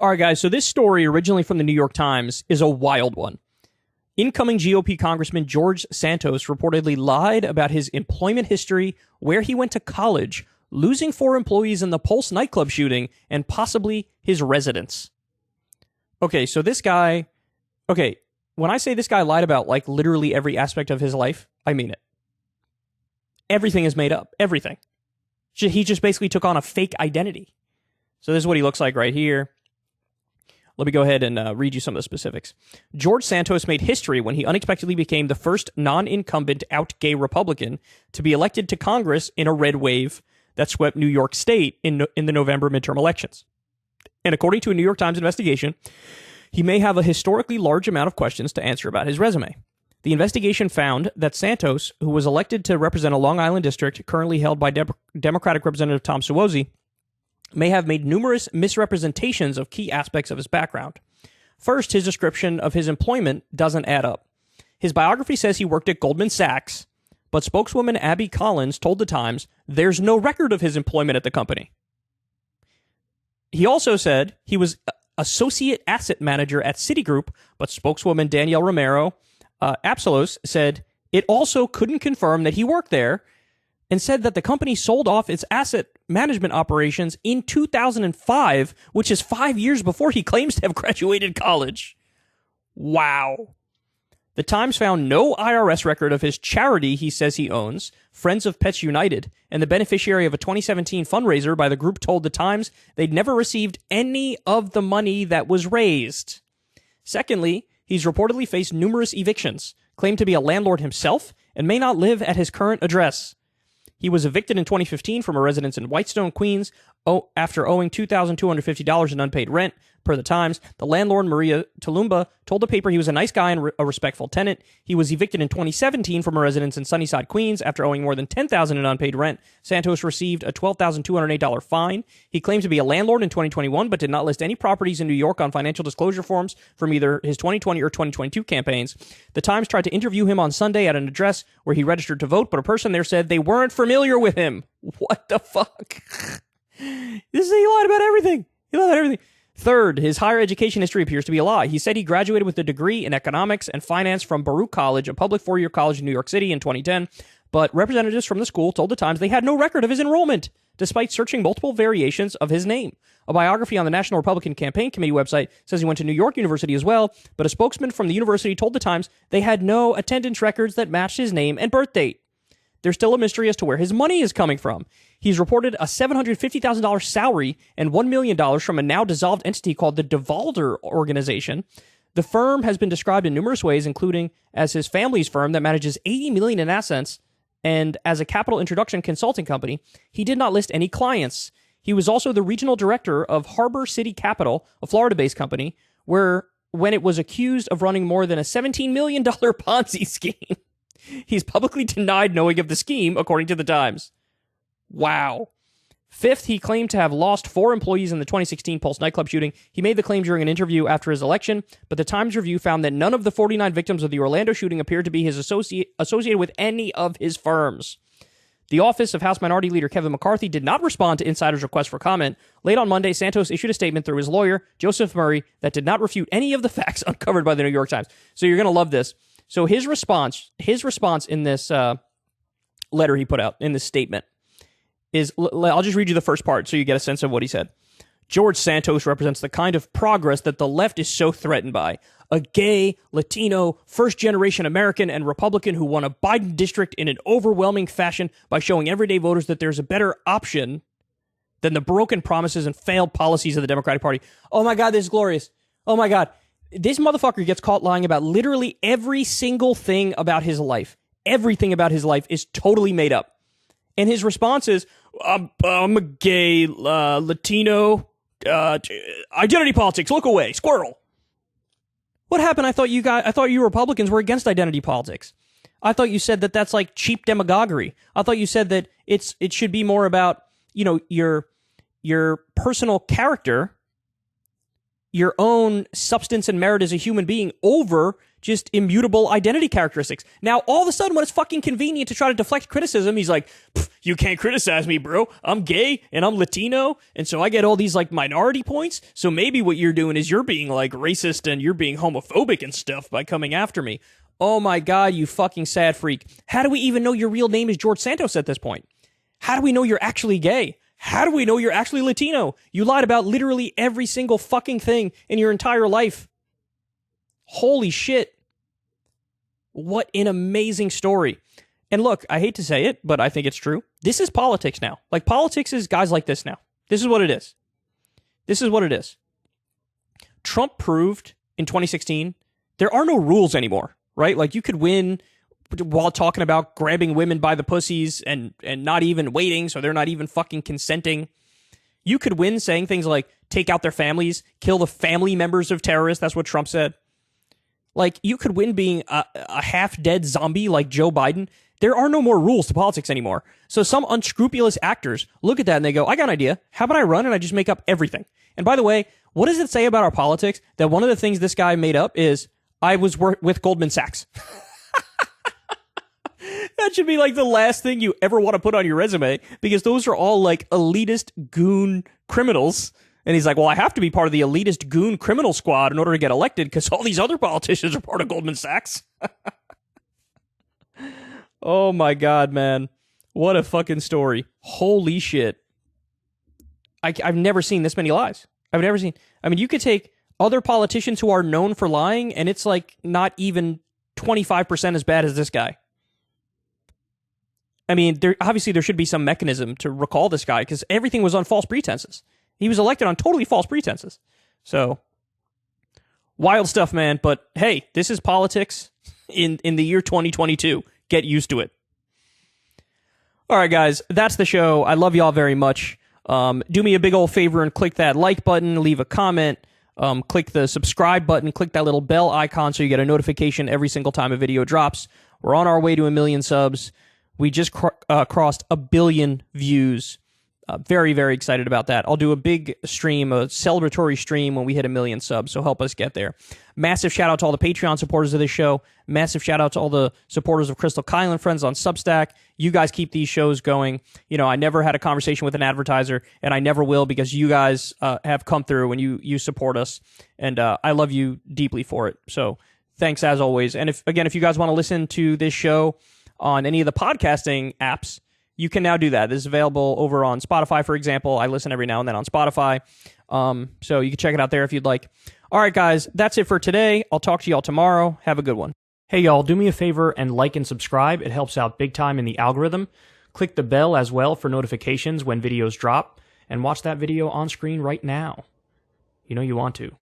All right, guys, so this story, originally from the New York Times, is a wild one. Incoming GOP Congressman George Santos reportedly lied about his employment history, where he went to college, losing 4 employees in the Pulse nightclub shooting, and possibly his residence. Okay, so this guy... Okay, when I say this guy lied about, like, literally every aspect of his life, I mean it. Everything is made up. Everything. He just basically took on a fake identity. So this is what he looks like right here. Let me go ahead and read you some of the specifics. George Santos made history when he unexpectedly became the first non-incumbent out gay Republican to be elected to Congress in a red wave that swept New York State in the November midterm elections. And according to a New York Times investigation, he may have a historically large amount of questions to answer about his resume. The investigation found that Santos, who was elected to represent a Long Island district currently held by Democratic Representative Tom Suozzi, may have made numerous misrepresentations of key aspects of his background. First, his description of his employment doesn't add up. His biography says he worked at Goldman Sachs, but spokeswoman Abby Collins told The Times there's no record of his employment at the company. He also said he was associate asset manager at Citigroup, but spokeswoman Danielle Romero Apsalos said it also couldn't confirm that he worked there, and said that the company sold off its asset management operations in 2005, which is 5 years before he claims to have graduated college. Wow. The Times found no IRS record of his charity he says he owns, Friends of Pets United, and the beneficiary of a 2017 fundraiser by the group told The Times they'd never received any of the money that was raised. Secondly, he's reportedly faced numerous evictions, claimed to be a landlord himself, and may not live at his current address. He was evicted in 2015 from a residence in Whitestone, Queens, after owing $2,250 in unpaid rent. Per The Times, the landlord, Maria Tulumba, told the paper he was a nice guy and a respectful tenant. He was evicted in 2017 from a residence in Sunnyside, Queens, after owing more than $10,000 in unpaid rent. Santos received a $12,208 fine. He claimed to be a landlord in 2021, but did not list any properties in New York on financial disclosure forms from either his 2020 or 2022 campaigns. The Times tried to interview him on Sunday at an address where he registered to vote, but a person there said they weren't familiar with him. What the fuck? He lied about everything. He lied about everything. Third, his higher education history appears to be a lie. He said he graduated with a degree in economics and finance from Baruch College, a public 4-year college in New York City, in 2010, but representatives from the school told The Times they had no record of his enrollment, despite searching multiple variations of his name. A biography on the National Republican Campaign Committee website says he went to New York University as well, but a spokesman from the university told The Times they had no attendance records that matched his name and birth date. There's still a mystery as to where his money is coming from. He's reported a $750,000 salary and $1 million from a now dissolved entity called the DeValder Organization. The firm has been described in numerous ways, including as his family's firm that manages $80 million in assets and as a capital introduction consulting company. He did not list any clients. He was also the regional director of Harbor City Capital, a Florida-based company, when it was accused of running more than a $17 million Ponzi scheme. He's publicly denied knowing of the scheme, according to The Times. Wow. Fifth, he claimed to have lost 4 employees in the 2016 Pulse nightclub shooting. He made the claim during an interview after his election, but the Times review found that none of the 49 victims of the Orlando shooting appeared to be his associated with any of his firms. The office of House Minority Leader Kevin McCarthy did not respond to insiders' request for comment. Late on Monday, Santos issued a statement through his lawyer, Joseph Murray, that did not refute any of the facts uncovered by the New York Times. So you're going to love this. So his response in this letter he put out, in this statement, is, I'll just read you the first part so you get a sense of what he said. George Santos represents the kind of progress that the left is so threatened by. A gay, Latino, first-generation American and Republican who won a Biden district in an overwhelming fashion by showing everyday voters that there's a better option than the broken promises and failed policies of the Democratic Party. Oh my God, this is glorious. Oh my God. This motherfucker gets caught lying about literally every single thing about his life. Everything about his life is totally made up. And his response is, I'm a gay, Latino, identity politics, look away, squirrel. What happened? I thought you Republicans were against identity politics. I thought you said that that's like cheap demagoguery. I thought you said that it should be more about, your personal character, your own substance and merit as a human being over just immutable identity characteristics. Now, all of a sudden, when it's fucking convenient to try to deflect criticism, he's like, you can't criticize me, bro. I'm gay and I'm Latino, and so I get all these like minority points. So maybe what you're doing is you're being like racist and you're being homophobic and stuff by coming after me. Oh my God, you fucking sad freak. How do we even know your real name is George Santos at this point? How do we know you're actually gay? How do we know you're actually Latino? You lied about literally every single fucking thing in your entire life. Holy shit. What an amazing story. And look, I hate to say it, but I think it's true. This is politics now. Like, politics is guys like this now. This is what it is. This is what it is. Trump proved in 2016 there are no rules anymore, right? Like, you could win while talking about grabbing women by the pussies and not even waiting, so they're not even fucking consenting. You could win saying things like, take out their families, kill the family members of terrorists. That's what Trump said. Like, you could win being a half-dead zombie like Joe Biden. There are no more rules to politics anymore. So some unscrupulous actors look at that and they go, I got an idea. How about I run and I just make up everything? And by the way, what does it say about our politics that one of the things this guy made up is, I was with Goldman Sachs? That should be like the last thing you ever want to put on your resume, because those are all like elitist goon criminals. And he's like, well, I have to be part of the elitist goon criminal squad in order to get elected because all these other politicians are part of Goldman Sachs. Oh my God, man. What a fucking story. Holy shit. I've never seen this many lies. I've never seen. I mean, you could take other politicians who are known for lying, and it's like not even 25% as bad as this guy. I mean, obviously there should be some mechanism to recall this guy because everything was on false pretenses. He was elected on totally false pretenses. So, wild stuff, man. But hey, this is politics in the year 2022. Get used to it. All right, guys, that's the show. I love y'all very much. Do me a big old favor and click that like button, leave a comment, click the subscribe button, click that little bell icon so you get a notification every single time a video drops. We're on our way to 1 million subs. We just crossed 1 billion views. Very, very excited about that. I'll do a big stream, a celebratory stream when we hit 1 million subs, so help us get there. Massive shout out to all the Patreon supporters of this show. Massive shout out to all the supporters of Crystal Kyle and Friends on Substack. You guys keep these shows going. You know, I never had a conversation with an advertiser, and I never will because you guys have come through and you support us, and I love you deeply for it. So thanks as always. And if you guys want to listen to this show on any of the podcasting apps, you can now do that. This is available over on Spotify, for example. I listen every now and then on Spotify. So you can check it out there if you'd like. All right, guys, that's it for today. I'll talk to y'all tomorrow. Have a good one. Hey, y'all, do me a favor and like and subscribe. It helps out big time in the algorithm. Click the bell as well for notifications when videos drop. And watch that video on screen right now. You know you want to.